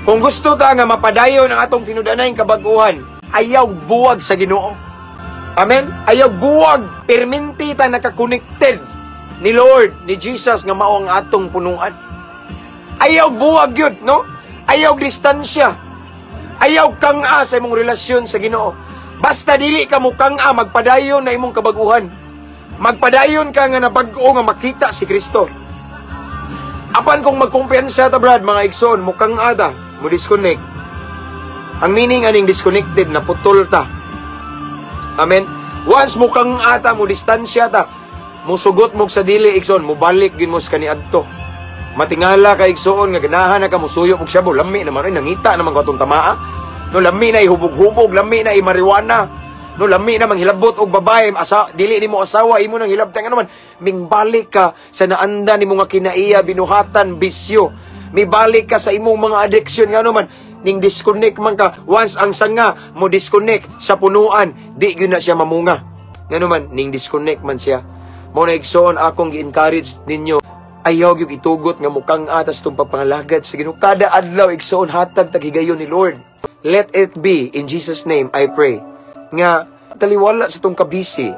Kung gusto ta nga mapadayon ang atong tinudanay kabag-uhan, ayaw buwag sa Ginoo. Amen? Ayaw buwag, perminti ta nakakonected ni Lord, ni Jesus nga mao ang atong punuan. Ayaw buwag yun, no? Ayaw distansya. Ayaw kang-a sa imong relasyon sa Ginoo. Basta dili ka mo kang-a, magpadayon na imong kabag-uhan. Magpadayon ka nga nabag-o nga makita si Kristo. Apan kung magkumpiyansa ta, brad, mga igsoon, mo kang-a ta, mo disconnect. Ang meaning aning disconnected na putol ta. Amen. Once mo kang-a ta, mo distansya ta, mo sugot mo sa dili igsoon, mo balik gin mo sa kaniadto. Matingala ka igsoon nga ganahan na ka mo suyo og syabo, lami naman rin nangita naman ko atong tamaa. No lami na ihubog-hubog, lami na marijuana. No lami na manghilabot og babae, dili nimo asawa, imo nang hilabtan naman. Mingbalik ka sa naanda nimo nga kinaiya, binuhatan, bisyo. Mibalik ka sa imong mga addiction nga naman. Ning disconnect man ka, once ang sanga mo disconnect sa punuan, di gyud na siya mamunga. Nga naman ning disconnect man siya. Mo na igsoon akong gi-encourage ninyo. Ayaw gyud itugot nga mukang atas tong pagpangalagad sa Ginoo. Kada adlaw igsoon hatag taghigayon ni Lord. Let it be in Jesus name I pray. Nga taliwala sa tong kabisi.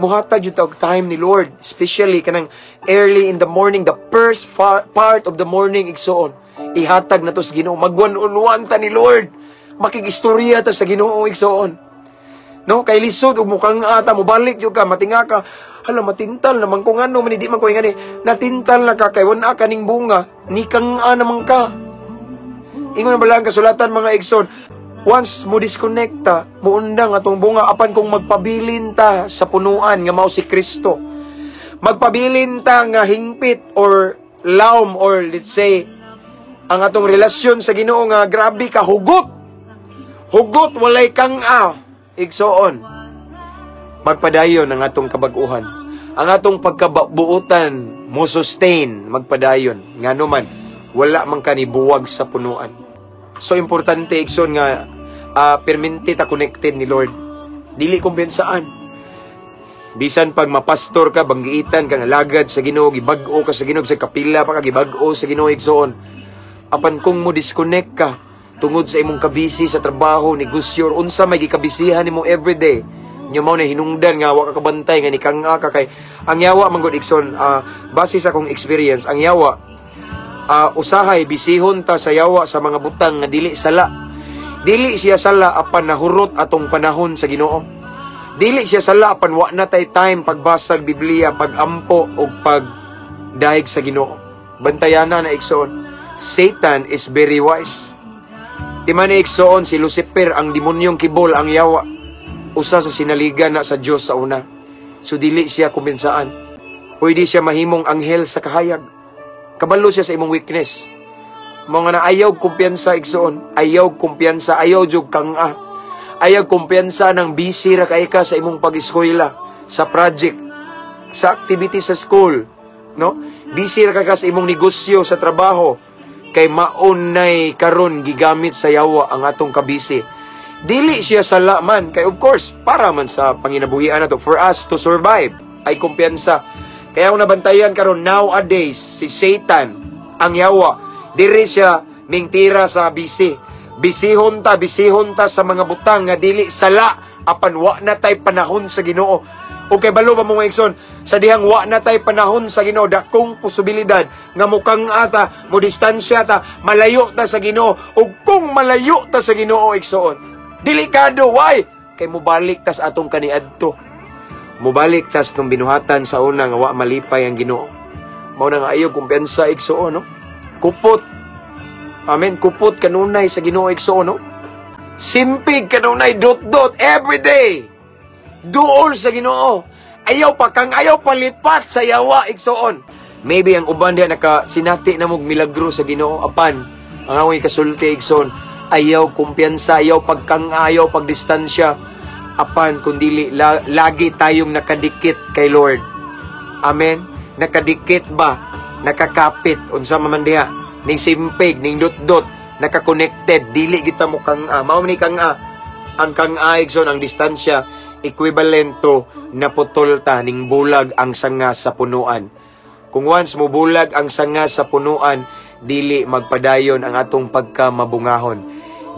Muhatag yung tawag time ni Lord, especially kanang early in the morning, the first part of the morning igsoon. Ihatag na to sa Ginoo. Magwan-unwan ta ni Lord. Makigistorya ta sa Ginoo igsoon. No, kay lisod ug mukhang ata mo balik jud ka, matinga ka. Hala, matintal naman kung ano, man, hindi man ko ingani. Natintal na ka, kay wala ka ning bunga. Ni kang naman ka. Ingon na balang kasulatan mga igsoon. Once mo disconnecta, mo undang atong bunga, apan kung magpabilin ta sa punuan, nga mao si Kristo. Magpabilin ta nga hingpit or laom or let's say, ang atong relasyon sa Ginoo nga grabe ka, hugot. Hugot, walay kang igsoon. Magpadayon ang atong kabag-uhan. Ang atong pagkabuutan mo sustain, magpadayon. Nga naman, wala man kanibuwag sa punuan. So, importante, igsoon nga, perminti ta connected ni Lord. Dili kumpensaan. Bisan pag mapastor ka, banggiitan ka, alagad sa Ginoo, gibag-o ka sa Ginoo, sa kapila pa ka, gibag-o sa Ginoo, igsoon. Apan kung mo disconnect ka, tungod sa imong kabisi sa trabaho, negosyo, unsa may gikabisihan nimo everyday, nyo mao na hinungdan nga wa ka kabantay nga ni kang ka kay ang yawa man gud igsoon, base sa akong experience, ang yawa usahay bisihon ta sa yawa sa mga butang nga dili sala. Dili siya sala apan nahurot atong panahon sa Ginoo. Dili siya sala apan wa na tay time pagbasag Biblia, pagampo og pagdaig sa Ginoo. Bantayana na igsoon. Satan is very wise. Di man igsoon si Lucifer, ang demonyong kibol, ang yawa. Usa sa sinaligan na sa Dios sa una. So dili siya kumpensaan. Pwede siya mahimong anghel sa kahayag. Kabalo siya sa imong weakness. Mga na ayaw kumpiyansa igsoon, ayaw kumpiyansa, ayaw jud kang ayaw kumpiyansa ng busy ra kay ka sa imong pag-eskwela, sa project, sa activity sa school, no? Busy ra ka sa imong negosyo, sa trabaho, kay maunay karon gigamit sa yawa ang atong kabisi. Dili siya sala man, kay of course para man sa panginabuhian nato, for us to survive ay kumpiyansa. Kaya kung nabantayan karon nowadays si Satan, ang yawa, diri siya mingtira sa bisi. Bisihon ta sa mga butang nga dili sala apan wa na tay panahon sa Ginoo. O kay balo ba mga igsoon, sa dihang wa na tay panahon sa Ginoo, dakong posibilidad nga mukang ata, mo distansya ta, malayo ta sa Ginoo. O kung malayo ta sa Ginoo igsoon, delikado, why? Kay mubalik tas atong kaniadto. Mubalik tas nung binuhatan sa una nga wa malipay ang Ginoo. Mao na nga ayo kumpiyansa igsoon, no? Kupot. Amen, kupot kanunay sa Ginoo igsoon, no? Simpig kanunay dot every day. Duol sa Ginoo. Ayaw palipat sa yawa igsoon. Maybe ang uban diha sinati na mog milagro sa Ginoo, apan ang away kasulti igsoon, ayaw kumpiyansa, ayaw pagdistansya, apan kundili lagi tayong nakadikit kay Lord. Amen. Nakadikit ba? Nakakapit unsa man diha, ning simpig, ning dot naka-connected, dili kita mo kang mao ni kang ang kang igsoon, ang distansya equivalent to naputol ta ning bulag ang sanga sa punuan. Kung once mo bulag ang sanga sa punuan, dili magpadayon ang atong pagkamabungahon.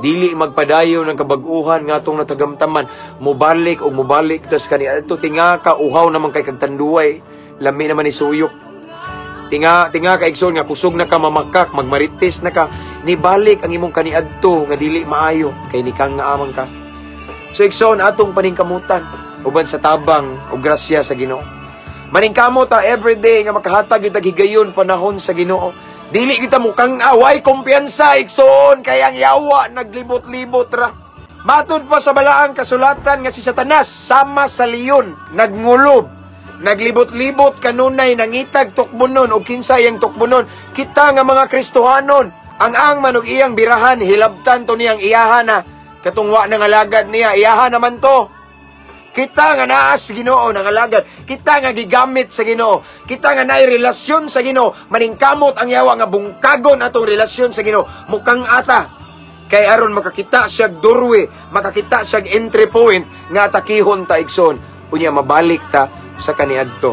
Dili magpadayon ang kabag-uhan nga atong natagamtaman. Mubalik o mubalik tas kani ato tinga ka uhaw naman kay kagtanduay. Lami naman ni suyok. Tinga ka igsoon nga kusog na ka mamakak, magmarites na ka. Nibalik ang imong kaniadto nga dili maayo kay nikang nga amang ka. So igsoon atong paningkamutan uban sa tabang o grasya sa Ginoo. Maningkamot ta everyday nga makahatag yung higayon panahon sa Ginoo. Dili kita mukang away kumpiyansa igsoon kay ang yawa naglibot-libot ra. Matud pa sa balaang kasulatan nga si Satanas sama sa leon nagngulob. Naglibot-libot kanunay nangitag tukbunon o kinsay ang tukbunon. Kita nga mga Kristohanon ang manog iyang birahan hilabtan to niyang iyahan na katungwa ng alagad niya iyahan naman to. Kita nga naas sa Ginoo ng alagad. Kita nga gigamit sa Ginoo. Kita nga naay relasyon sa Ginoo. Maningkamot ang yawa nga bungkagon atong relasyon sa Ginoo. Mukang ata. Kay aron makakita siya durwe, makakita siya entry point nga atakihon ta igsoon. Unya mabalik ta sa kaniadto.